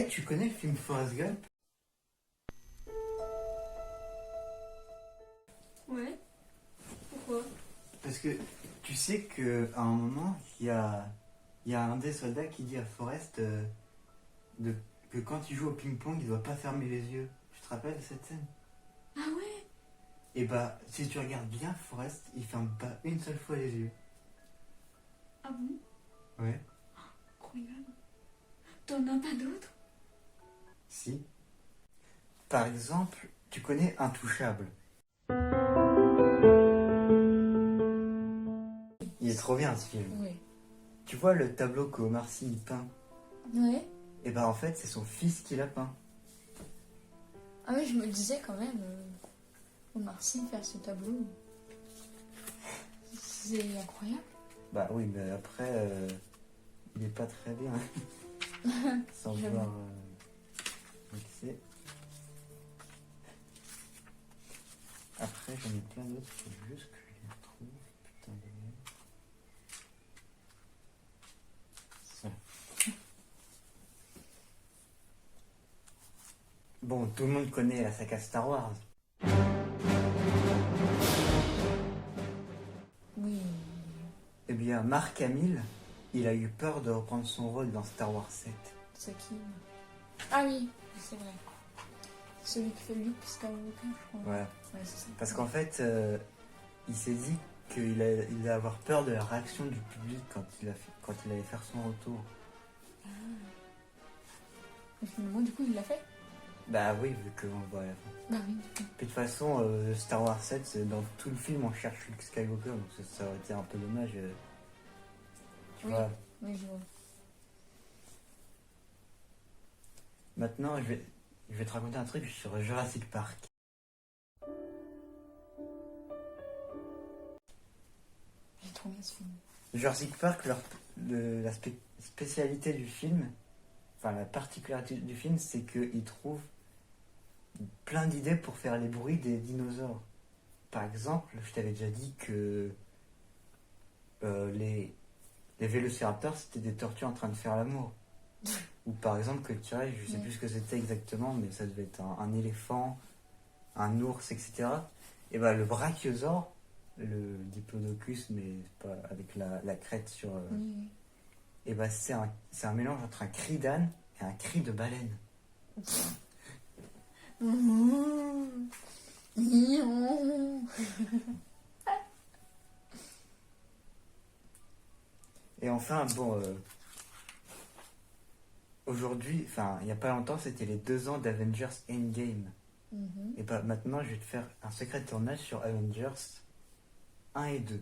tu connais le film Forrest Gump? Ouais. Pourquoi? Parce que tu sais qu'à un moment, il y a un des soldats qui dit à Forrest que quand il joue au ping-pong, il doit pas fermer les yeux. Tu te rappelles de cette scène? Ah ouais? Et bah, si tu regardes bien, Forrest, il ferme pas une seule fois les yeux. Ah bon? Ouais. Incroyable. T'en as pas d'autres? Si. Par exemple, tu connais Intouchable. Il est trop bien ce film. Ouais. Tu vois le tableau qu'Omar Sy il peint? Ouais. Et bah en fait, c'est son fils qui l'a peint. Ah oui, je me disais quand même, Omar Sy faire ce tableau, c'est incroyable. Bah oui, mais après, il est pas très bien. Sans J'avoue. vouloir mixer. Après, j'en ai plein d'autres, faut juste que je les retrouve. Putain de merde. Ça. Bon, tout le monde connaît la saga Star Wars. Oui. Eh bien, Mark Hamill, il a eu peur de reprendre son rôle dans Star Wars 7. C'est qui? Ah oui, c'est vrai. Celui qui fait Luke Skywalker, je crois. Voilà. Ouais, c'est ça. Parce qu'en fait, il s'est dit qu'il allait avoir peur de la réaction du public quand il allait faire son retour. Mais finalement, du coup, il l'a fait. Bah oui, vu qu'on le voit à la fin. Bah oui, du coup. Puis de toute façon, Star Wars 7, dans tout le film, on cherche Luke Skywalker, donc ça aurait été un peu dommage. Tu Oui. vois. Oui, je vois. Maintenant, je vais te raconter un truc sur Jurassic Park. J'ai trop bien ce film. Jurassic Park, la spécialité du film, enfin la particularité du film, c'est qu'ils trouvent plein d'idées pour faire les bruits des dinosaures. Par exemple, je t'avais déjà dit que les vélociraptors, c'était des tortues en train de faire l'amour. Ou par exemple, que le T-Rex, je sais plus ce que c'était exactement, mais ça devait être un éléphant, un ours, etc. Et bah le brachiosaure, le diplodocus, mais pas avec la crête sur... Oui, et bah c'est un mélange entre un cri d'âne et un cri de baleine. Et enfin, bon, aujourd'hui, enfin, il n'y a pas longtemps, c'était les 2 ans d'Avengers Endgame. Mhm. Et bah maintenant, je vais te faire un secret de tournage sur Avengers 1 et 2.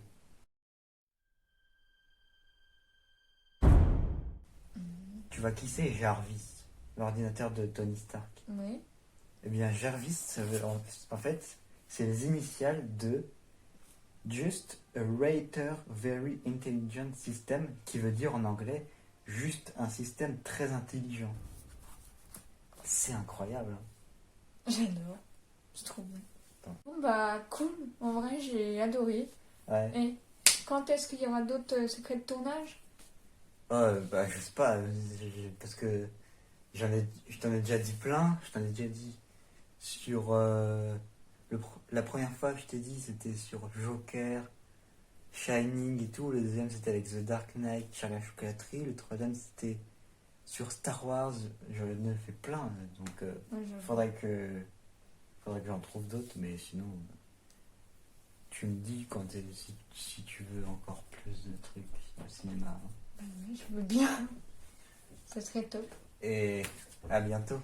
Tu vois qui c'est? Jarvis, l'ordinateur de Tony Stark. Oui. Eh bien, Jarvis, en fait, c'est les initiales de Just a Rater Very Intelligent System, qui veut dire en anglais juste un système très intelligent. C'est incroyable. Hein. J'adore. C'est trop bien. Attends. Bon bah cool. En vrai, j'ai adoré. Ouais. Et quand est-ce qu'il y aura d'autres secrets de tournage? Bah, je sais pas, parce que je t'en ai déjà dit plein. Je t'en ai déjà dit sur la première fois que je t'ai dit, c'était sur Joker, Shining et tout. Le deuxième, c'était avec The Dark Knight, Charlie la chocolaterie. Le troisième, c'était sur Star Wars. J'en ai fait plein, donc Ouais, j'avoue. faudrait que j'en trouve d'autres, mais sinon, tu me dis si tu veux encore plus de trucs au cinéma. Hein. Bah oui, je veux bien. Ça serait top. Et à bientôt.